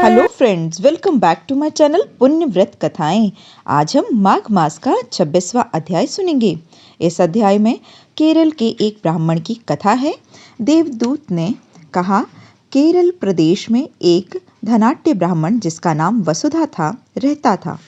Hello friends, welcome back to my channel पुण्य व्रत कथाएं। आज हम माघ मास का 26वां अध्याय सुनेंगे। इस अध्याय में केरल के एक ब्राह्मण की कथा है। देवदूत ने कहा, केरल प्रदेश में एक धनाढ्य ब्राह्मण जिसका नाम वसुधा था रहता था।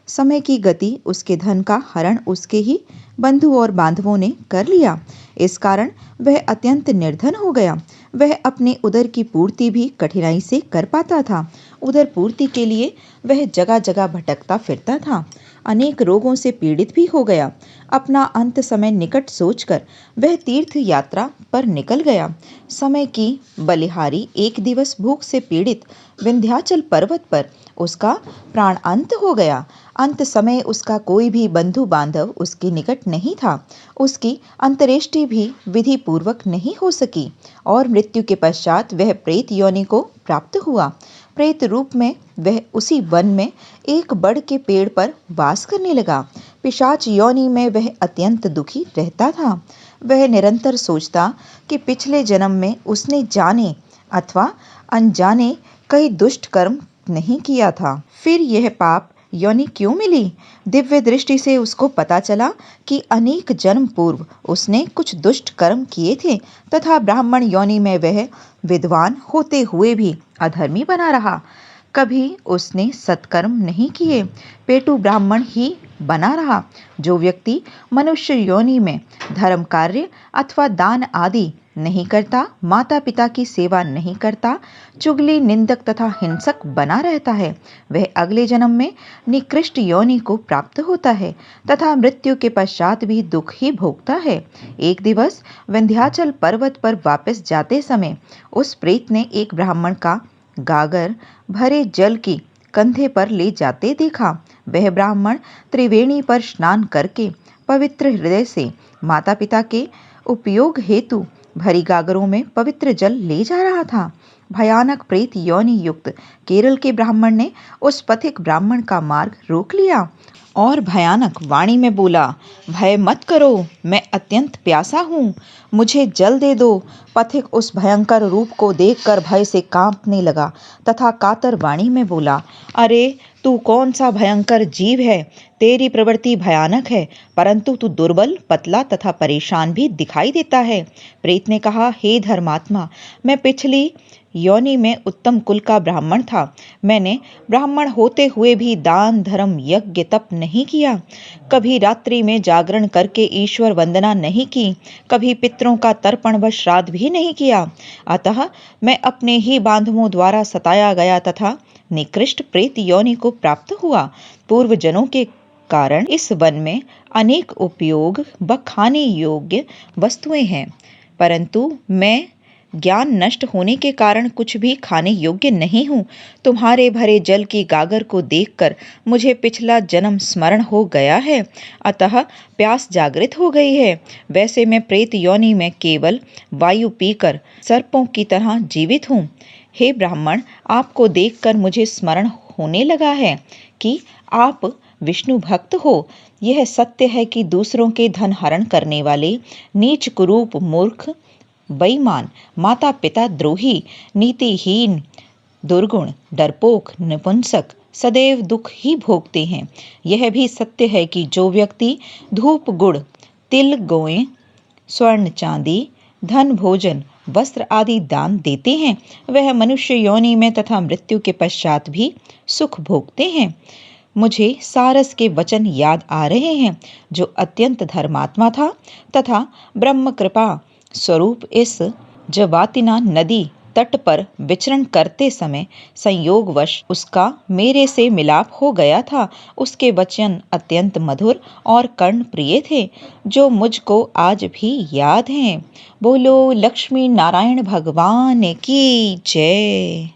समय की गति उसके धन का हरण उसके ही बंधु और बांधवों ने कर लिया। इस कारण वह अत्यंत निर्धन हो गया। वह अपने उदर की पूर्ति भी कठिनाई से कर पाता था। उदर पूर्ति के लिए वह जगह जगह भटकता फिरता था। अनेक रोगों से पीड़ित भी हो गया। अपना अंत समय निकट सोचकर वह तीर्थ यात्रा पर निकल गया। समय की बलिहारी एक दिवस भूख से पीड़ित विंध्याचल पर्वत पर उसका प्राण अंत हो गया। अंत समय उसका कोई भी बंधु बांधव उसके निकट नहीं था। उसकी अंत्येष्टि भी विधि पूर्वक नहीं हो सकी और मृत्यु के पश्चात वह प्रेत योनि को प्राप्त हुआ। प्रेत रूप में वह उसी वन में एक बड़ के पेड़ पर वास करने लगा। पिशाच योनि में वह अत्यंत दुखी रहता था। वह निरंतर सोचता कि पिछले जन्म में उसने जाने अथवा अनजाने कई दुष्ट कर्म नहीं किया था, फिर यह पाप योनि क्यों मिली। दिव्य दृष्टि से उसको पता चला कि अनेक जन्म पूर्व उसने कुछ दुष्ट कर्म किए थे तथा ब्राह्मण योनि में वह विद्वान होते हुए भी अधर्मी बना रहा। कभी उसने सत्कर्म नहीं किए, पेटू ब्राह्मण ही बना रहा। जो व्यक्ति मनुष्य योनि में धर्म कार्य अथवा दान आदि नहीं करता, माता पिता की सेवा नहीं करता, चुगली निंदक तथा हिंसक बना रहता है, वह अगले जन्म में निकृष्ट योनि को प्राप्त होता है तथा मृत्यु के पश्चात भी दुख ही भोगता है। एक दिवस विंध्याचल पर्वत पर वापस जाते समय उस प्रेत ने एक ब्राह्मण का गागर भरे जल की कंधे पर ले जाते देखा। वह ब्राह्मण त्रिवेणी पर स्नान करके पवित्र हृदय से माता पिता के उपयोग हेतु भरी गागरों में पवित्र जल ले जा रहा था। भयानक प्रेत योनि युक्त केरल के ब्राह्मण ने उस पथिक ब्राह्मण का मार्ग रोक लिया और भयानक वाणी में बोला, भय मत करो, मैं अत्यंत प्यासा हूँ, मुझे जल दे दो। पथिक उस भयंकर रूप को देखकर भय से कांपने लगा तथा कातर वाणी में बोला, अरे तू कौन सा भयंकर जीव है। तेरी प्रवृत्ति भयानक है, परंतु तू दुर्बल, पतला तथा परेशान भी दिखाई देता है। प्रेत ने कहा, हे धर्मात्मा, मैं पिछली योनि में उत्तम कुल का ब्राह्मण था। मैंने ब्राह्मण होते हुए भी दान धर्म यज्ञ तप नहीं किया, कभी रात्रि में जागरण करके ईश्वर वंदना नहीं की, कभी पितरों का तर्पण व श्राद्ध भी नहीं किया। अतः मैं अपने ही बांधवों द्वारा सताया गया तथा निकृष्ट प्रेत योनि को प्राप्त हुआ। पूर्व जनों के कारण इस वन में अनेक उपयोग व खाने योग्य वस्तुएं हैं, परंतु मैं ज्ञान नष्ट होने के कारण कुछ भी खाने योग्य नहीं हूँ। तुम्हारे भरे जल की गागर को देखकर मुझे पिछला जन्म स्मरण हो गया है, अतः प्यास जागृत हो गई है। वैसे मैं प्रेत योनि में केवल वायु पीकर सर्पों की तरह जीवित हूँ। हे ब्राह्मण, आपको देखकर मुझे स्मरण होने लगा है कि आप विष्णु भक्त हो। यह सत्य है कि दूसरों के धन हरण करने वाले, नीच कुरूप, मूर्ख, बेईमान, माता पिता द्रोही, नीतिहीन, दुर्गुण, डरपोक, नपुंसक सदैव दुख ही भोगते हैं। यह भी सत्य है कि जो व्यक्ति धूप, गुड़, तिल, गोएं, स्वर्ण, चांदी, धन, भोजन, वस्त्र आदि दान देते हैं, वह मनुष्य योनि में तथा मृत्यु के पश्चात भी सुख भोगते हैं। मुझे सारस के वचन याद आ रहे हैं, जो अत्यंत धर्मात्मा था तथा ब्रह्म कृपा स्वरूप इस जवातिना नदी तट पर विचरण करते समय संयोगवश उसका मेरे से मिलाप हो गया था। उसके वचन अत्यंत मधुर और कर्ण प्रिय थे, जो मुझको आज भी याद हैं। बोलो लक्ष्मी नारायण भगवान की जय।